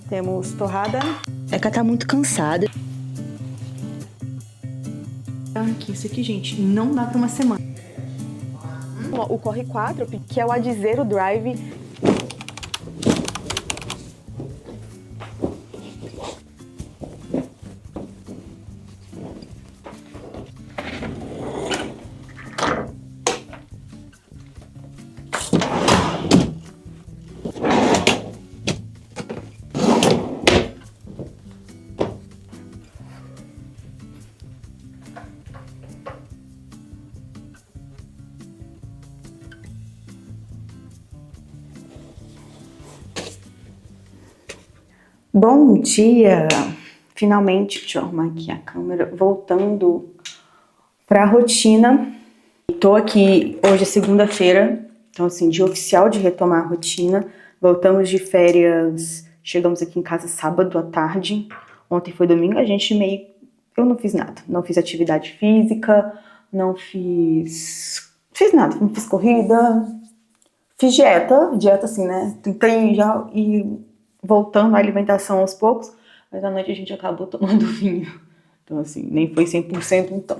Temos torrada. É que ela tá muito cansada. Que isso aqui, gente, não dá pra uma semana. O Corre 4, que é o Adizero Drive. Bom dia! Finalmente, deixa eu arrumar aqui a câmera, voltando para a rotina. Tô aqui, hoje é segunda-feira, então assim, dia oficial de retomar a rotina. Voltamos de férias, chegamos aqui em casa sábado à tarde. Ontem foi domingo, eu não fiz nada. Não fiz atividade física, não fiz nada. Não fiz corrida, fiz dieta assim, né? Tentei já ir voltando à alimentação aos poucos, mas à noite a gente acabou tomando vinho. Então, assim, nem foi 100% então.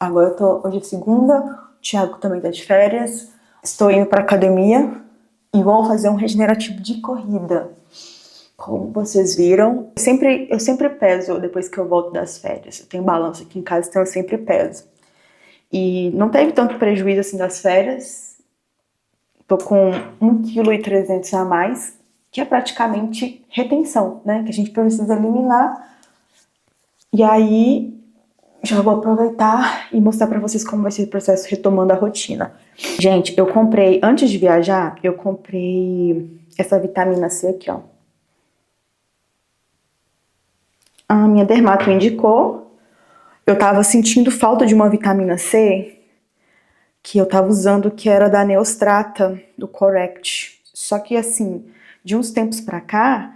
Agora hoje é segunda, o Thiago também tá de férias, estou indo pra academia e vou fazer um regenerativo de corrida. Como vocês viram, eu sempre peso depois que eu volto das férias. Eu tenho balanço aqui em casa, então eu sempre peso. E não teve tanto prejuízo assim das férias. Tô com 1,3 kg a mais, que é praticamente retenção, né? Que a gente precisa eliminar. E aí, já vou aproveitar e mostrar pra vocês como vai ser o processo retomando a rotina. Gente, eu comprei, antes de viajar, eu comprei essa vitamina C aqui, ó. A minha dermato me indicou. Eu tava sentindo falta de uma vitamina C que eu tava usando, que era da Neostrata, do Correct. Só que assim, de uns tempos pra cá,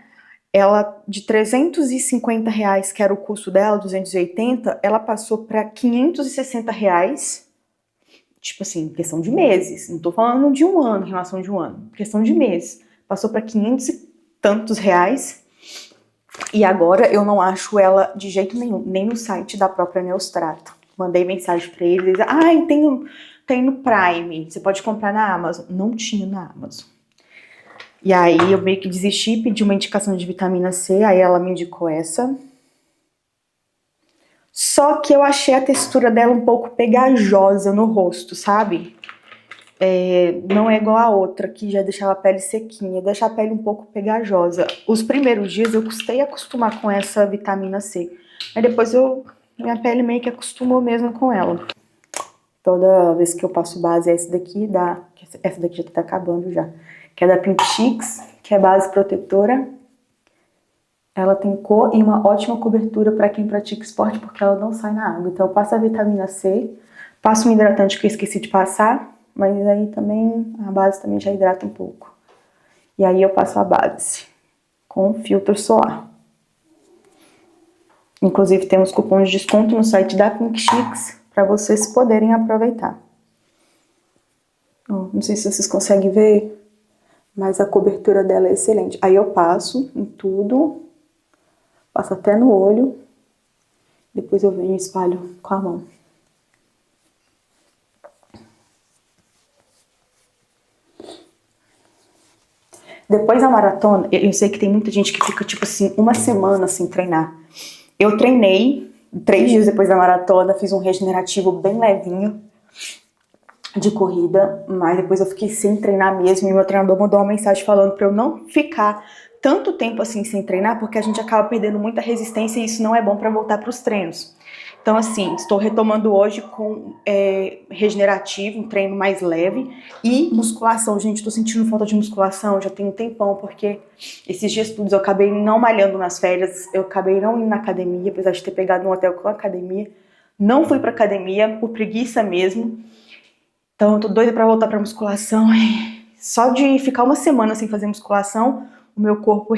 ela de R$350, que era o custo dela, 280, ela passou pra R$560. Tipo assim, questão de meses. Não tô falando de um ano, em relação de um ano. Questão de meses. Passou pra 500 e tantos reais. E agora eu não acho ela de jeito nenhum, nem no site da própria Neostrata. Mandei mensagem pra eles, tem no Prime, você pode comprar na Amazon. Não tinha na Amazon. E aí eu meio que desisti, pedi uma indicação de vitamina C, aí ela me indicou essa. Só que eu achei a textura dela um pouco pegajosa no rosto, sabe? Não é igual a outra, que já deixava a pele sequinha, deixa a pele um pouco pegajosa. Os primeiros dias eu custei acostumar com essa vitamina C, mas depois minha pele meio que acostumou mesmo com ela. Toda vez que eu passo base é essa daqui já tá acabando já, que é da Pink Chicks, que é base protetora. Ela tem cor e uma ótima cobertura para quem pratica esporte, porque ela não sai na água. Então eu passo a vitamina C, passo um hidratante que eu esqueci de passar, mas aí também a base também já hidrata um pouco. E aí eu passo a base com filtro solar. Inclusive temos cupons de desconto no site da Pink Chicks para vocês poderem aproveitar. Não sei se vocês conseguem ver, mas a cobertura dela é excelente. Aí eu passo em tudo, passo até no olho, depois eu venho e espalho com a mão. Depois da maratona, eu sei que tem muita gente que fica, tipo assim, uma semana sem treinar. Eu treinei 3 dias depois da maratona, fiz um regenerativo bem levinho de corrida, mas depois eu fiquei sem treinar mesmo, e meu treinador mandou uma mensagem falando pra eu não ficar tanto tempo assim sem treinar, porque a gente acaba perdendo muita resistência e isso não é bom pra voltar pros treinos. Então, assim, estou retomando hoje com regenerativo, um treino mais leve, e musculação. Gente, estou sentindo falta de musculação, já tem um tempão, porque esses dias todos eu acabei não malhando nas férias, eu acabei não indo na academia, apesar de ter pegado um hotel com academia. Não fui pra academia, por preguiça mesmo. Então, eu tô doida pra voltar pra musculação. Só de ficar uma semana sem fazer musculação, o meu corpo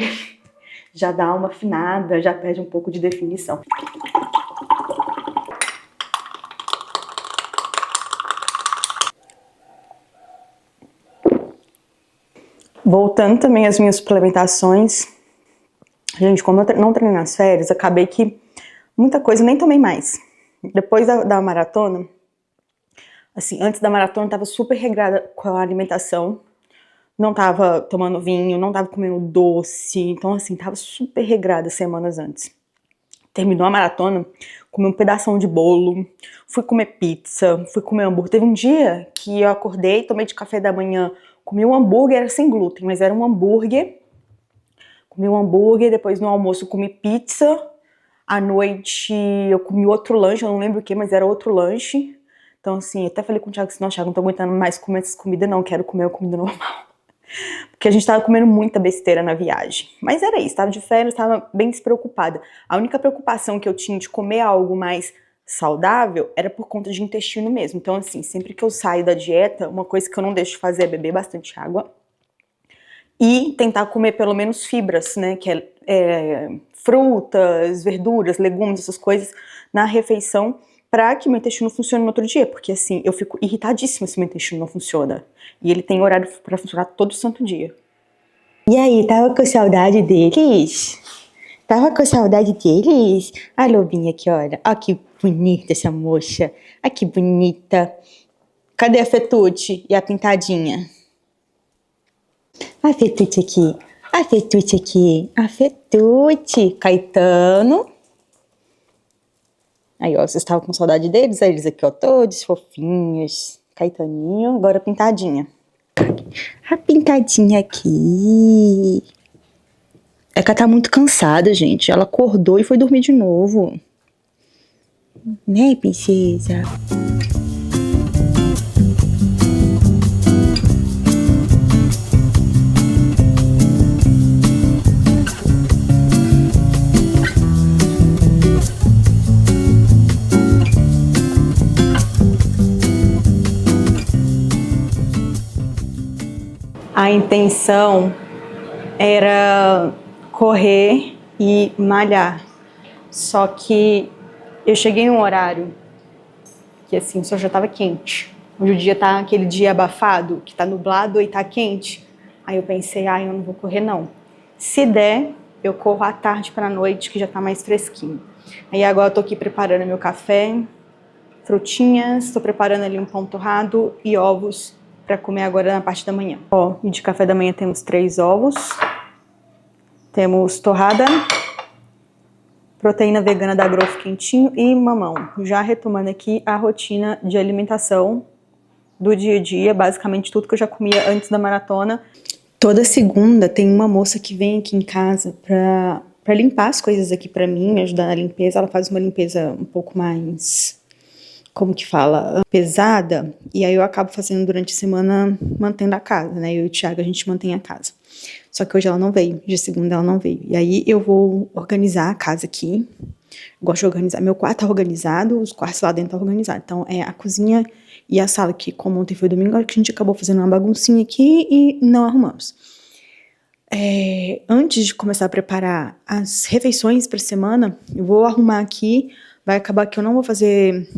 já dá uma afinada, já perde um pouco de definição. Voltando também às minhas suplementações, Gente, como eu não treinei nas férias, acabei que muita coisa eu nem tomei mais. Depois da maratona, assim, antes da maratona eu tava super regrada com a alimentação. Não tava tomando vinho, não tava comendo doce. Então, assim, tava super regrada semanas antes. Terminou a maratona, comi um pedação de bolo, fui comer pizza, fui comer hambúrguer. Teve um dia que eu acordei, tomei de café da manhã, comi um hambúrguer, era sem glúten, mas era um hambúrguer. Comi um hambúrguer, depois no almoço comi pizza. À noite eu comi outro lanche, eu não lembro o que, mas era outro lanche. Então, assim, até falei com o Thiago assim, não, Thiago, não tô aguentando mais comer essas comidas, não, quero comer a comida normal. Porque a gente tava comendo muita besteira na viagem. Mas era isso, tava de férias, tava bem despreocupada. A única preocupação que eu tinha de comer algo mais saudável era por conta de intestino mesmo. Então, assim, sempre que eu saio da dieta, uma coisa que eu não deixo de fazer é beber bastante água e tentar comer pelo menos fibras, né, que é frutas, verduras, legumes, essas coisas na refeição para que meu intestino funcione no outro dia, porque assim, eu fico irritadíssima se meu intestino não funciona. E ele tem horário para funcionar todo santo dia. E aí, tava com saudade deles? Tava com saudade deles? A lobinha aqui, olha. Ó que bonita essa moça. Ah, que bonita. Cadê a Fetute e a pintadinha? A Fetute aqui. A Fetute aqui. A Fetute. Caetano. Aí, ó, vocês estavam com saudade deles? Aí eles aqui, ó, todos fofinhos. Caetaninho, agora a pintadinha. A pintadinha aqui. É que ela tá muito cansada, gente. Ela acordou e foi dormir de novo. Né, princesa? A intenção era correr e malhar. Só que eu cheguei num horário que assim, o sol já estava quente. Onde o dia tá aquele dia abafado, que tá nublado e tá quente. Aí eu pensei, eu não vou correr não. Se der, eu corro à tarde para a noite, que já tá mais fresquinho. Aí agora eu tô aqui preparando meu café, frutinhas, tô preparando ali um pão torrado e ovos para comer agora na parte da manhã. Ó, e de café da manhã temos 3 ovos, temos torrada, proteína vegana da Growth quentinho e mamão. Já retomando aqui a rotina de alimentação do dia a dia, basicamente tudo que eu já comia antes da maratona. Toda segunda tem uma moça que vem aqui em casa pra limpar as coisas aqui pra mim, me ajudar na limpeza. Ela faz uma limpeza um pouco mais, como que fala, pesada, e aí eu acabo fazendo durante a semana, mantendo a casa, né? Eu e o Thiago, a gente mantém a casa. Só que hoje ela não veio, de segunda ela não veio. E aí eu vou organizar a casa aqui. Gosto de organizar. Meu quarto tá organizado, os quartos lá dentro tá organizados. Então é a cozinha e a sala, que como ontem foi domingo, a gente acabou fazendo uma baguncinha aqui e não arrumamos. Antes de começar a preparar as refeições pra semana, eu vou arrumar aqui. Vai acabar que eu não vou fazer...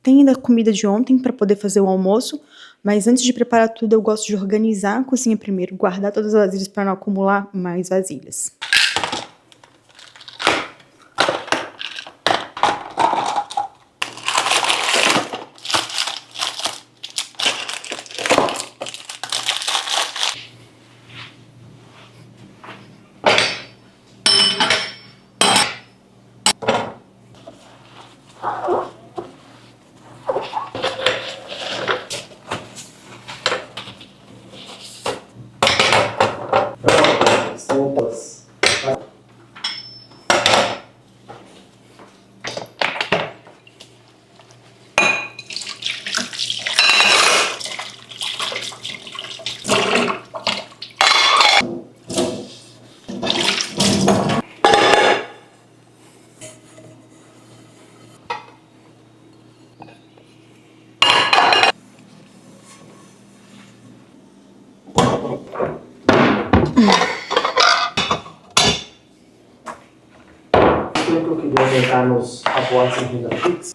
Tem ainda comida de ontem para poder fazer o almoço, mas antes de preparar tudo, eu gosto de organizar a cozinha primeiro, guardar todas as vasilhas para não acumular mais vasilhas. Que eu queria aumentar nos aportes em renda fixa.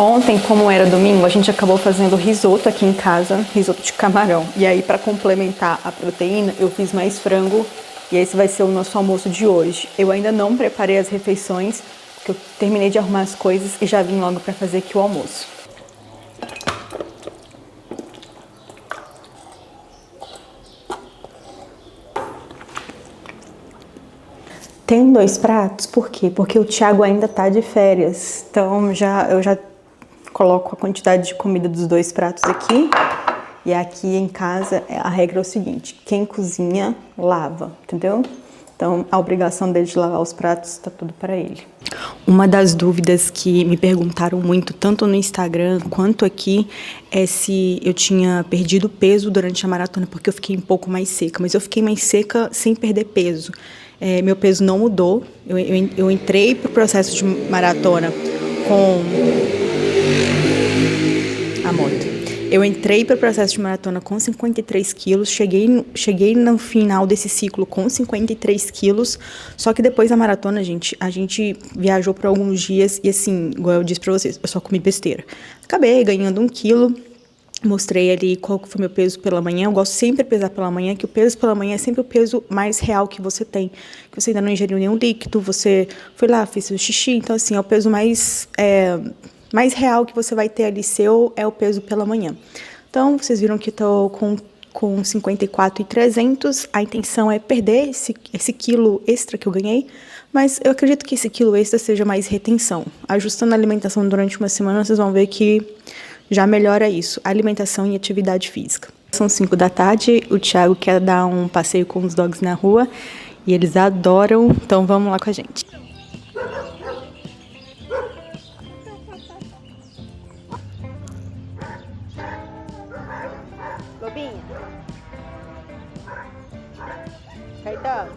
Ontem, como era domingo, a gente acabou fazendo risoto aqui em casa, risoto de camarão. E aí, para complementar a proteína, eu fiz mais frango e esse vai ser o nosso almoço de hoje. Eu ainda não preparei as refeições, porque eu terminei de arrumar as coisas e já vim logo para fazer aqui o almoço. Tem 2 pratos, por quê? Porque o Thiago ainda tá de férias, então eu já coloco a quantidade de comida dos 2 pratos aqui. E aqui em casa a regra é o seguinte: quem cozinha, lava, entendeu? Então a obrigação dele de lavar os pratos tá tudo para ele. Uma das dúvidas que me perguntaram muito, tanto no Instagram quanto aqui, é se eu tinha perdido peso durante a maratona, porque eu fiquei um pouco mais seca. Mas eu fiquei mais seca sem perder peso. Meu peso não mudou. Eu entrei pro processo de maratona com a moto. Eu entrei para o processo de maratona com 53 quilos, cheguei no final desse ciclo com 53 quilos, só que depois da maratona, a gente viajou por alguns dias e assim, igual eu disse para vocês, eu só comi besteira. Acabei ganhando 1 quilo, mostrei ali qual foi meu peso pela manhã. Eu gosto sempre de pesar pela manhã, que o peso pela manhã é sempre o peso mais real que você tem, que você ainda não ingeriu nenhum líquido, você foi lá, fez seu xixi, então assim, é o peso mais real que você vai ter ali seu, é o peso pela manhã. Então, vocês viram que estou com 54,300. A intenção é perder esse quilo extra que eu ganhei, mas eu acredito que esse quilo extra seja mais retenção. Ajustando a alimentação durante uma semana, vocês vão ver que já melhora isso, alimentação e atividade física. São 5 da tarde, o Thiago quer dar um passeio com os dogs na rua e eles adoram, então vamos lá com a gente. Lobinha. Caetano.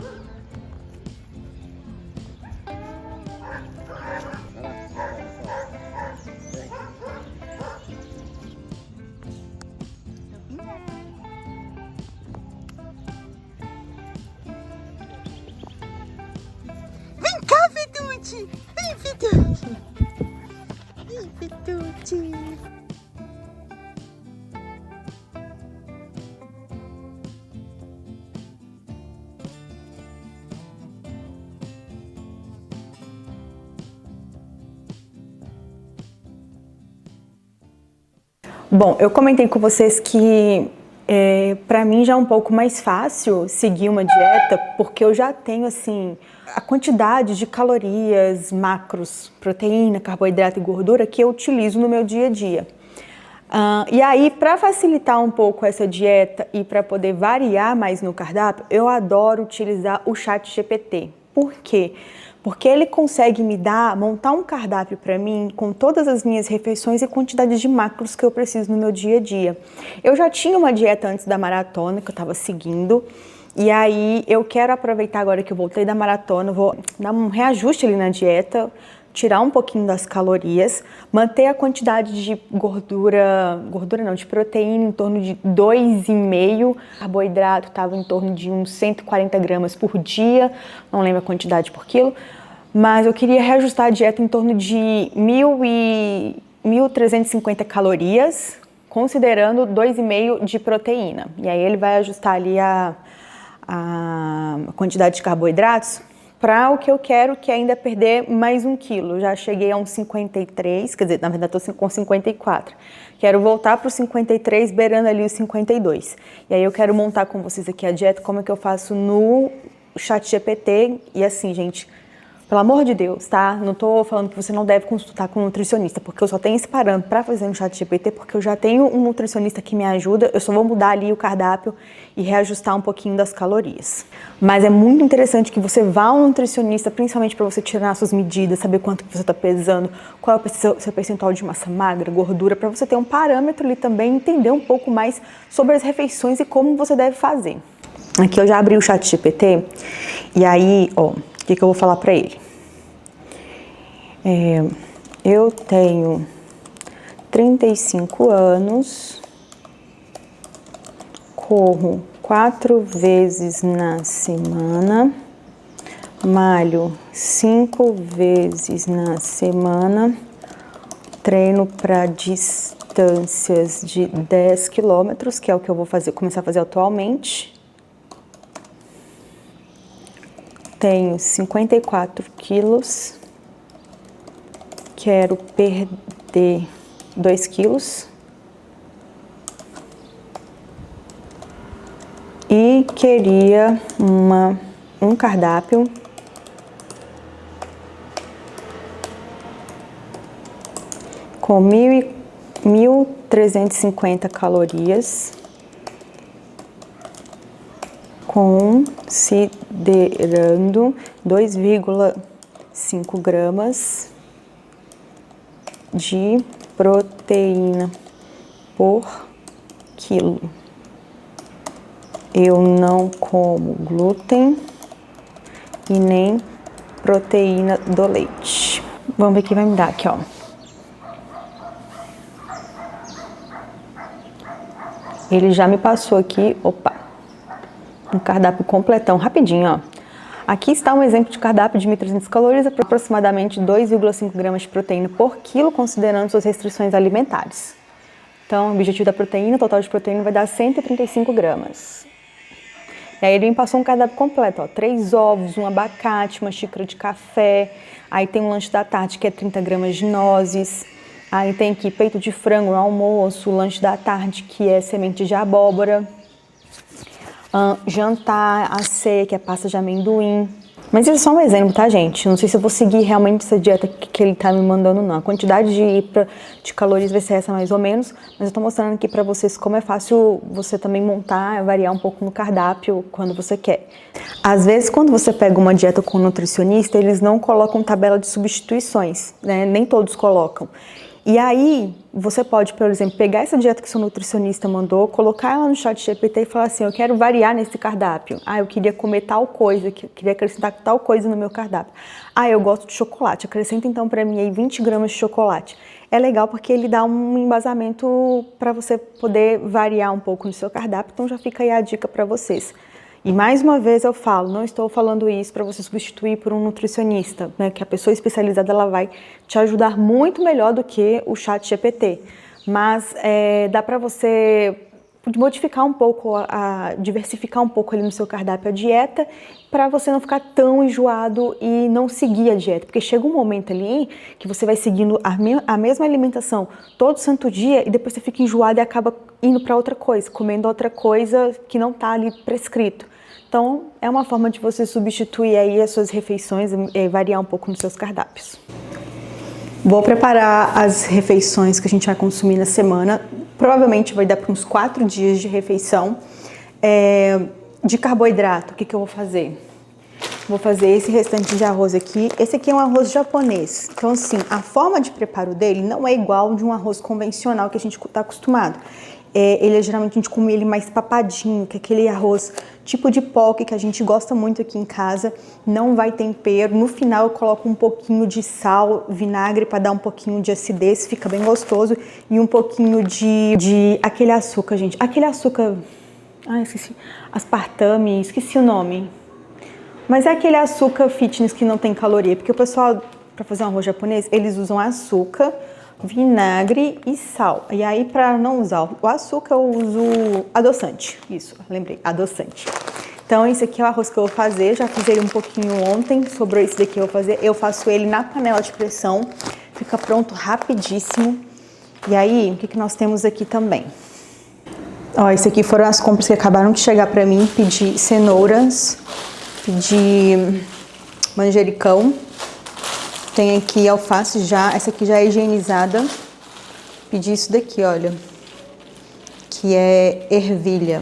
Vem cá, Fitucci! Vem, Fitucci! Vem, Fitucci! Bom, eu comentei com vocês que para mim já é um pouco mais fácil seguir uma dieta, porque eu já tenho assim a quantidade de calorias, macros, proteína, carboidrato e gordura que eu utilizo no meu dia a dia. E aí, para facilitar um pouco essa dieta e para poder variar mais no cardápio, eu adoro utilizar o ChatGPT. Por quê? Porque ele consegue montar um cardápio para mim com todas as minhas refeições e quantidades de macros que eu preciso no meu dia a dia. Eu já tinha uma dieta antes da maratona que eu estava seguindo, e aí eu quero aproveitar agora que eu voltei da maratona, vou dar um reajuste ali na dieta, tirar um pouquinho das calorias, manter a quantidade de de proteína em torno de 2,5, carboidrato estava em torno de uns 140 gramas por dia, não lembro a quantidade por quilo, mas eu queria reajustar a dieta em torno de 1.350 calorias, considerando 2,5 de proteína. E aí ele vai ajustar ali a quantidade de carboidratos para o que eu quero, que ainda é perder mais 1 quilo. Já cheguei a uns 53, quer dizer, na verdade estou com 54. Quero voltar para os 53, beirando ali os 52. E aí eu quero montar com vocês aqui a dieta, como é que eu faço no ChatGPT. E assim, gente, pelo amor de Deus, tá? Não tô falando que você não deve consultar com um nutricionista, porque eu só tenho esse parâmetro para fazer no ChatGPT, porque eu já tenho um nutricionista que me ajuda, eu só vou mudar ali o cardápio e reajustar um pouquinho das calorias. Mas é muito interessante que você vá a um nutricionista, principalmente para você tirar suas medidas, saber quanto que você está pesando, qual é o seu percentual de massa magra, gordura, para você ter um parâmetro ali também, entender um pouco mais sobre as refeições e como você deve fazer. Aqui eu já abri o ChatGPT e aí, ó, o que eu vou falar para ele? Eu tenho 35 anos, corro 4 vezes na semana, malho 5 vezes na semana, treino para distâncias de 10 quilômetros, que é o que eu vou começar a fazer atualmente. Tenho 54 quilos, quero perder 2 quilos e queria um cardápio com 1.350 calorias, considerando 2,5 gramas de proteína por quilo. Eu não como glúten e nem proteína do leite. Vamos ver o que vai me dar aqui, ó. Ele já me passou aqui, um cardápio completão, rapidinho, ó. Aqui está um exemplo de cardápio de 1.300 calorias, aproximadamente 2,5 gramas de proteína por quilo, considerando suas restrições alimentares. Então, o objetivo da proteína, o total de proteína vai dar 135 gramas. E aí ele me passou um cardápio completo, ó, 3 ovos, um abacate, uma xícara de café, aí tem um lanche da tarde que é 30 gramas de nozes, aí tem aqui peito de frango no almoço, o lanche da tarde que é semente de abóbora, jantar, a ceia, que é pasta de amendoim. Mas isso é só um exemplo, tá, gente? Não sei se eu vou seguir realmente essa dieta que ele tá me mandando, não. A quantidade de calorias vai ser essa mais ou menos, mas eu tô mostrando aqui pra vocês como é fácil você também montar, variar um pouco no cardápio quando você quer. Às vezes, quando você pega uma dieta com um nutricionista, eles não colocam tabela de substituições, né? Nem todos colocam. E aí, você pode, por exemplo, pegar essa dieta que seu nutricionista mandou, colocar ela no ChatGPT e falar assim, eu quero variar nesse cardápio. Eu queria comer tal coisa, eu queria acrescentar tal coisa no meu cardápio. Eu gosto de chocolate, acrescenta então para mim aí 20 gramas de chocolate. É legal porque ele dá um embasamento para você poder variar um pouco no seu cardápio, então já fica aí a dica para vocês. E mais uma vez eu falo, não estou falando isso para você substituir por um nutricionista, né? Que a pessoa especializada ela vai te ajudar muito melhor do que o ChatGPT. Mas dá para você modificar um pouco, diversificar um pouco ali no seu cardápio a dieta, para você não ficar tão enjoado e não seguir a dieta. Porque chega um momento ali que você vai seguindo a mesma alimentação todo santo dia e depois você fica enjoado e acaba indo para outra coisa, comendo outra coisa que não está ali prescrito. Então, é uma forma de você substituir aí as suas refeições e variar um pouco nos seus cardápios. Vou preparar as refeições que a gente vai consumir na semana. Provavelmente vai dar para uns 4 dias de refeição. De carboidrato, o que eu vou fazer? Vou fazer esse restante de arroz aqui. Esse aqui é um arroz japonês. Então, assim, a forma de preparo dele não é igual de um arroz convencional que a gente está acostumado. Geralmente a gente come ele mais papadinho, que é aquele arroz tipo de poke que a gente gosta muito aqui em casa. Não vai tempero. No final eu coloco um pouquinho de sal, vinagre para dar um pouquinho de acidez, fica bem gostoso. E um pouquinho de aquele açúcar, gente. Aquele açúcar... esqueci. Aspartame, esqueci o nome. Mas é aquele açúcar fitness que não tem caloria, porque o pessoal, para fazer um arroz japonês, eles usam açúcar, vinagre e sal. E aí, para não usar o açúcar, eu uso adoçante. Isso, lembrei, adoçante. Então esse aqui é o arroz que eu vou fazer, já fiz ele um pouquinho ontem, sobrou esse daqui eu vou fazer. Eu faço ele na panela de pressão, fica pronto rapidíssimo. E aí, o que nós temos aqui também? Ó, esse aqui foram as compras que acabaram de chegar pra mim. Pedi cenouras, pedi manjericão. Tem aqui alface já, essa aqui já é higienizada. Pedi isso daqui, olha, que é ervilha.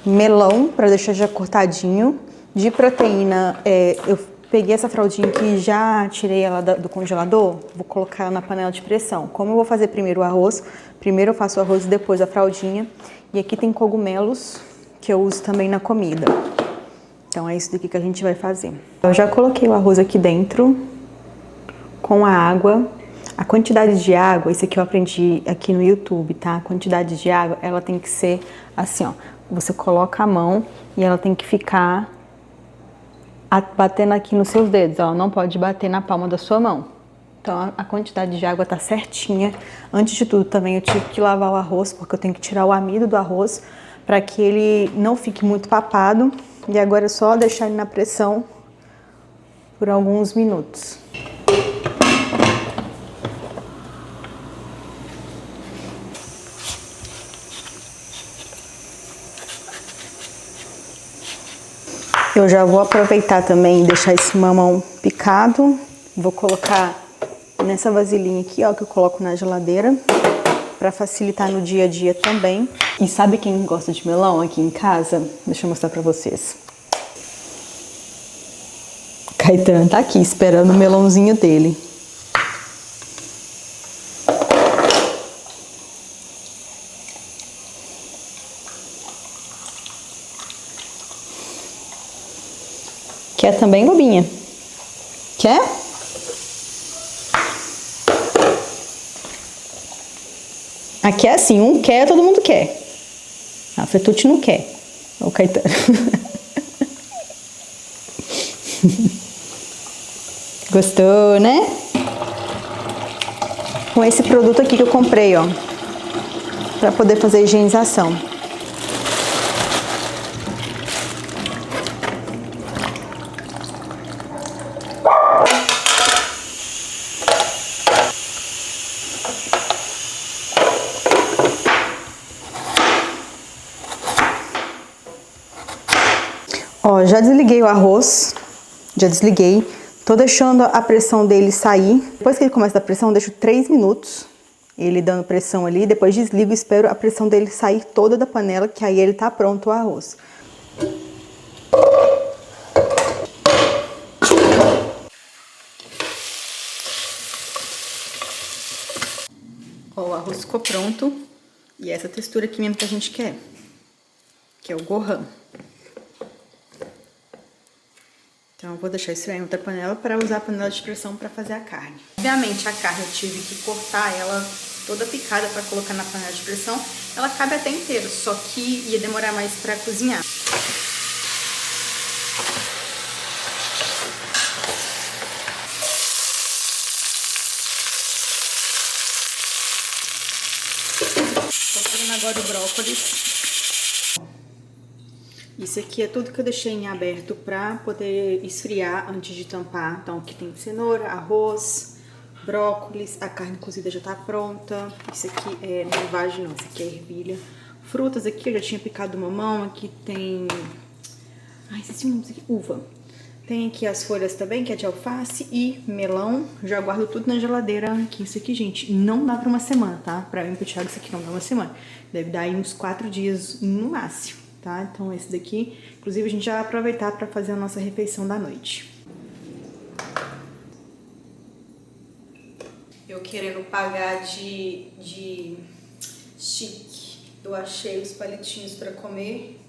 Melão, pra deixar já cortadinho. De proteína, eu peguei essa fraldinha aqui, já tirei ela do congelador, vou colocar ela na panela de pressão. Como eu vou fazer primeiro o arroz, primeiro eu faço o arroz e depois a fraldinha. E aqui tem cogumelos, que eu uso também na comida. Então é isso daqui que a gente vai fazer. Eu já coloquei o arroz aqui dentro, com a água. A quantidade de água, isso aqui eu aprendi aqui no YouTube, tá? A quantidade de água, ela tem que ser assim, ó. Você coloca a mão e ela tem que ficar batendo aqui nos seus dedos, ó. Não pode bater na palma da sua mão. Então a quantidade de água tá certinha. Antes de tudo também eu tive que lavar o arroz, porque eu tenho que tirar o amido do arroz para que ele não fique muito papado. E agora é só deixar ele na pressão por alguns minutos. Eu já vou aproveitar também e deixar esse mamão picado. Vou colocar nessa vasilhinha aqui, ó, que eu coloco na geladeira, para facilitar no dia a dia também. E sabe quem gosta de melão aqui em casa? Deixa eu mostrar pra vocês. Caetano tá aqui esperando o melãozinho dele. Quer também, Lobinha? Quer? Aqui é assim, um quer, todo mundo quer. A Fetute não quer. Ó o Caetano. Gostou, né? Com esse produto aqui que eu comprei, ó, pra poder fazer a higienização. Ó, já desliguei o arroz, já desliguei. Tô deixando a pressão dele sair. Depois que ele começa a dar pressão, eu deixo 3 minutos. Ele dando pressão ali, depois desligo e espero a pressão dele sair toda da panela, que aí ele tá pronto o arroz. Ó, o arroz ficou pronto. E essa textura aqui mesmo que a gente quer, que é o gohan. Então eu vou deixar isso aí em outra panela para usar a panela de pressão para fazer a carne. Obviamente a carne eu tive que cortar ela toda picada para colocar na panela de pressão. Ela cabe até inteira, só que ia demorar mais para cozinhar. Tô fazendo agora o brócolis. Isso aqui é tudo que eu deixei em aberto pra poder esfriar antes de tampar. Então aqui tem cenoura, arroz, brócolis, a carne cozida já tá pronta. Isso aqui é vagem, não, isso aqui é ervilha. Frutas aqui, eu já tinha picado mamão, aqui tem... Ai, esqueci o nome disso aqui, uva. Tem aqui as folhas também, que é de alface e melão. Já guardo tudo na geladeira aqui. Isso aqui, gente, não dá pra uma semana, tá? Pra mim, pro Thiago, isso aqui não dá uma semana. Deve dar aí uns 4 dias no máximo. Tá? Então esse daqui, inclusive a gente já vai aproveitar para fazer a nossa refeição da noite. Eu querendo pagar de chique, eu achei os palitinhos para comer.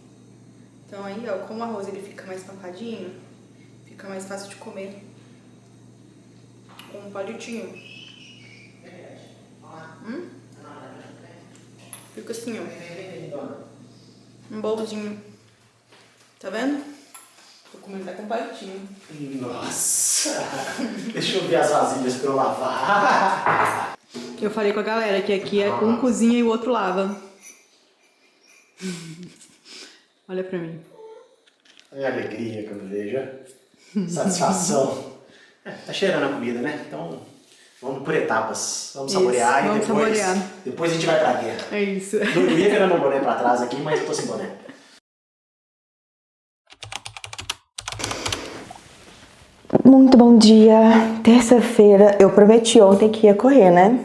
Então aí, ó, como o arroz ele fica mais tampadinho, fica mais fácil de comer com um palitinho. Fica assim, ó. Um bolzinho. Tá vendo? Tô comendo até com palitinho. Nossa! Deixa eu ver as vasilhas pra eu lavar. Eu falei com a galera que aqui é um cozinha e o outro lava. Olha pra mim. É alegria que eu vejo. Satisfação. Tá cheirando a comida, né? Então, vamos por etapas. Vamos saborear e depois a gente vai pra guerra. É isso. Eu ia virar meu boné pra trás aqui, mas eu tô sem boné. Muito bom dia. Terça-feira. Eu prometi ontem que ia correr, né?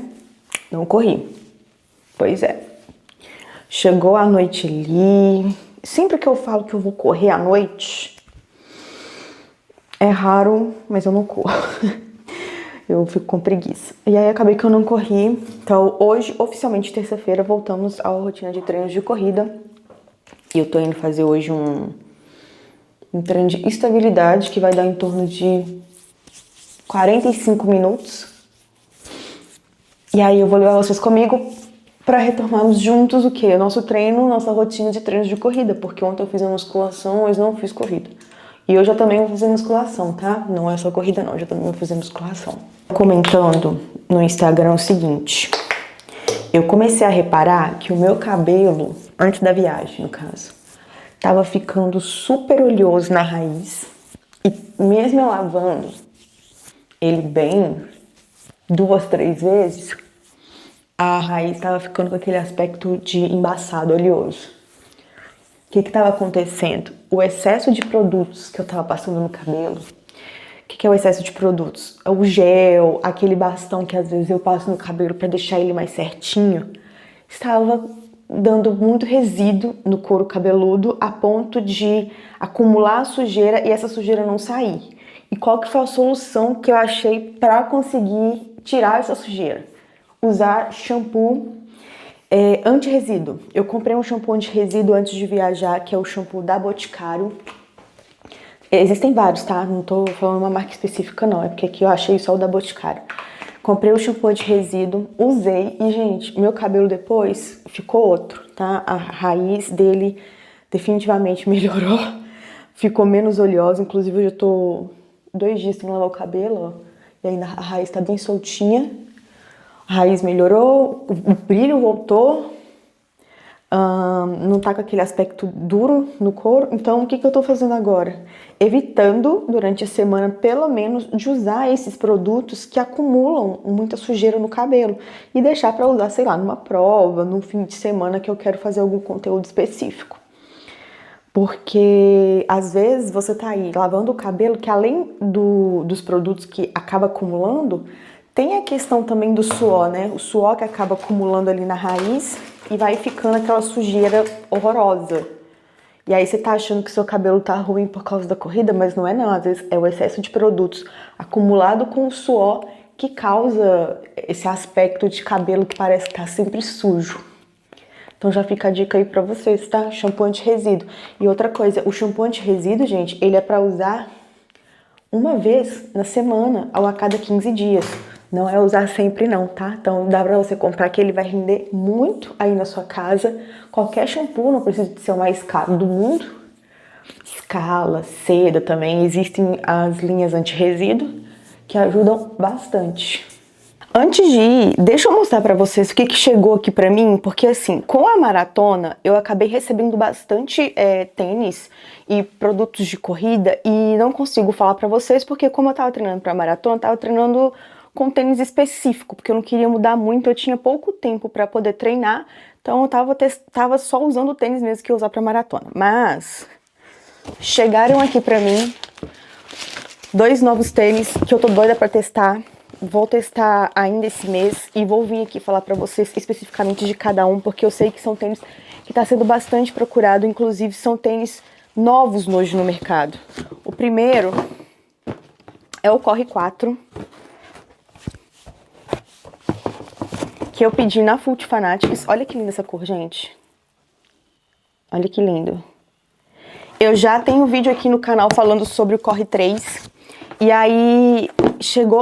Não corri. Pois é. Chegou a noite ali. Sempre que eu falo que eu vou correr à noite, é raro, mas eu não corro. Eu fico com preguiça. E aí acabei que eu não corri. Então hoje, oficialmente terça-feira, voltamos à rotina de treinos de corrida. E eu tô indo fazer hoje um treino de estabilidade que vai dar em torno de 45 minutos. E aí eu vou levar vocês comigo para retomarmos juntos o quê? Nosso treino, nossa rotina de treinos de corrida. Porque ontem eu fiz a musculação, hoje não fiz corrida. E hoje eu também vou fazer musculação, tá? Não é só corrida não, hoje eu também vou fazer musculação. Comentando no Instagram o seguinte. Eu comecei a reparar que o meu cabelo, antes da viagem no caso, tava ficando super oleoso na raiz. E mesmo eu lavando ele bem, 2, 3 vezes, a raiz tava ficando com aquele aspecto de embaçado, oleoso. O que estava acontecendo? O excesso de produtos que eu estava passando no cabelo. O que é o excesso de produtos? O gel, aquele bastão que às vezes eu passo no cabelo para deixar ele mais certinho, estava dando muito resíduo no couro cabeludo a ponto de acumular a sujeira e essa sujeira não sair. E qual que foi a solução que eu achei para conseguir tirar essa sujeira? Usar shampoo anti-resíduo. Eu comprei um shampoo anti-resíduo antes de viajar, que é o shampoo da Boticário. Existem vários, tá? Não tô falando uma marca específica não, é porque aqui eu achei só o da Boticário. Comprei o shampoo anti-resíduo, usei e, gente, meu cabelo depois ficou outro, tá? A raiz dele definitivamente melhorou, ficou menos oleosa, inclusive eu já tô 2 dias sem lavar o cabelo, ó, e ainda a raiz tá bem soltinha. A raiz melhorou, o brilho voltou, não tá com aquele aspecto duro no couro. Então, o que eu tô fazendo agora? Evitando, durante a semana, pelo menos, de usar esses produtos que acumulam muita sujeira no cabelo. E deixar pra usar, sei lá, numa prova, num fim de semana que eu quero fazer algum conteúdo específico. Porque, às vezes, você tá aí lavando o cabelo, que além dos produtos que acaba acumulando, tem a questão também do suor, né? O suor que acaba acumulando ali na raiz e vai ficando aquela sujeira horrorosa. E aí você tá achando que seu cabelo tá ruim por causa da corrida, mas não é não. Às vezes é o excesso de produtos acumulado com o suor que causa esse aspecto de cabelo que parece que tá sempre sujo. Então já fica a dica aí pra vocês, tá? Shampoo anti-resíduo. E outra coisa, o shampoo anti-resíduo, gente, ele é pra usar uma vez na semana ou a cada 15 dias. Não é usar sempre não, tá? Então dá pra você comprar que ele vai render muito aí na sua casa. Qualquer shampoo, não precisa ser o mais caro do mundo. Scala, Seda também. Existem as linhas anti-resíduo que ajudam bastante. Antes de ir, deixa eu mostrar pra vocês o que chegou aqui pra mim, porque assim, com a maratona, eu acabei recebendo bastante tênis e produtos de corrida e não consigo falar pra vocês, porque como eu tava treinando pra maratona, eu tava treinando com tênis específico, porque eu não queria mudar muito, eu tinha pouco tempo pra poder treinar, então eu tava só usando o tênis mesmo que eu ia usar pra maratona. Mas chegaram aqui pra mim 2 novos tênis que eu tô doida pra testar. Vou testar ainda esse mês e vou vir aqui falar pra vocês especificamente de cada um, porque eu sei que são tênis que tá sendo bastante procurado, inclusive são tênis novos hoje no mercado. O primeiro é o Corre 4, que eu pedi na Foot Fanatics. Olha que linda essa cor, gente. Olha que lindo. Eu já tenho vídeo aqui no canal falando sobre o Corre 3. E aí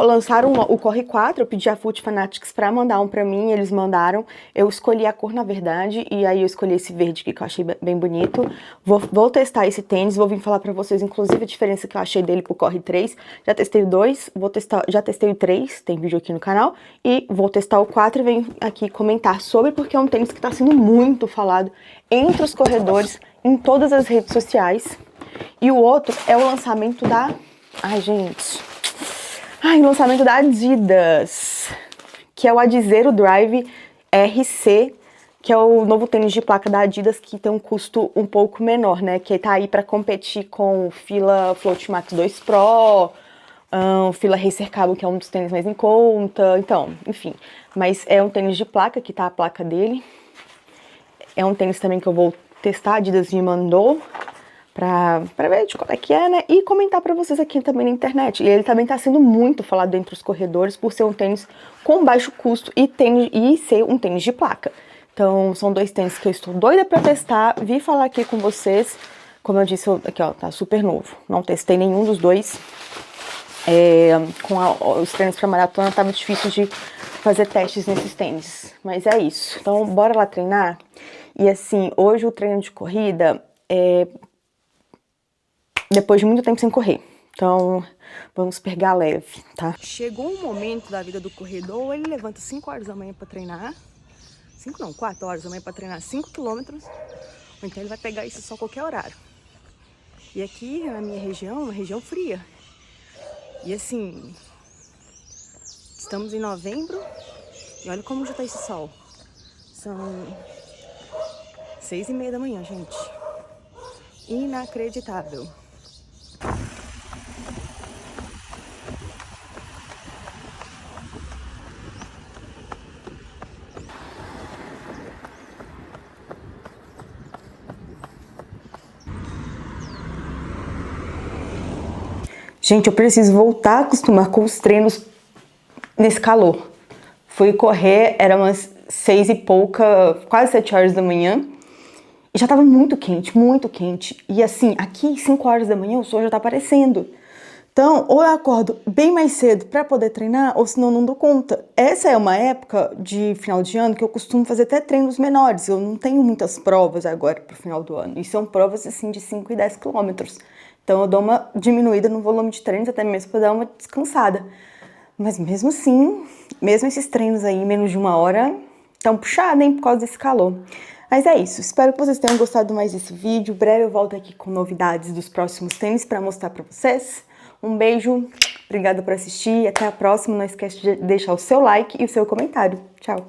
lançaram o Corre 4, eu pedi a Foot Fanatics pra mandar um pra mim, eles mandaram. Eu escolhi a cor, na verdade, e aí eu escolhi esse verde aqui que eu achei bem bonito. Vou testar esse tênis, vou vir falar pra vocês, inclusive, a diferença que eu achei dele pro Corre 3. Já testei o 2, já testei o 3, tem vídeo aqui no canal. E vou testar o 4 e venho aqui comentar sobre, porque é um tênis que tá sendo muito falado entre os corredores, em todas as redes sociais. E o outro é o lançamento da... Ai, gente. Ai, o lançamento da Adidas, que é o Adizero Drive RC, que é o novo tênis de placa da Adidas, que tem um custo um pouco menor, né? Que tá aí para competir com o Fila Float Max 2 Pro, o Fila Racer Cabo, que é um dos tênis mais em conta. Então, enfim. Mas é um tênis de placa, que tá a placa dele. É um tênis também que eu vou testar, a Adidas me mandou pra ver de qual é que é, né? E comentar pra vocês aqui também na internet. E ele também tá sendo muito falado entre os corredores por ser um tênis com baixo custo e ser um tênis de placa. Então, são dois tênis que eu estou doida pra testar. Vi falar aqui com vocês. Como eu disse, aqui ó, tá super novo. Não testei nenhum dos dois. Os treinos pra maratona tava difícil de fazer testes nesses tênis. Mas é isso. Então, bora lá treinar. E assim, hoje o treino de corrida é depois de muito tempo sem correr. Então, vamos pegar leve, tá? Chegou um momento da vida do corredor, ou ele levanta 5 horas da manhã pra treinar. 5 não, 4 horas da manhã pra treinar 5 quilômetros. Ou então ele vai pegar isso só a qualquer horário. E aqui na minha região, uma região fria. E assim, estamos em novembro e olha como já tá esse sol. São 6h30 da manhã, gente. Inacreditável. Gente, eu preciso voltar a acostumar com os treinos nesse calor. Fui correr, era umas 6 e pouca, quase 7 horas da manhã. E já tava muito quente, muito quente. E assim, aqui 5 horas da manhã o sol já tá aparecendo. Então, ou eu acordo bem mais cedo pra poder treinar, ou senão não dou conta. Essa é uma época de final de ano que eu costumo fazer até treinos menores. Eu não tenho muitas provas agora pro final do ano. E são provas assim de 5 e 10 quilômetros. Então eu dou uma diminuída no volume de treinos, até mesmo pra dar uma descansada. Mas mesmo assim, mesmo esses treinos aí, menos de 1 hora, tão puxado, hein, por causa desse calor. Mas é isso, espero que vocês tenham gostado mais desse vídeo. Breve eu volto aqui com novidades dos próximos tênis pra mostrar pra vocês. Um beijo, obrigada por assistir e até a próxima. Não esquece de deixar o seu like e o seu comentário. Tchau!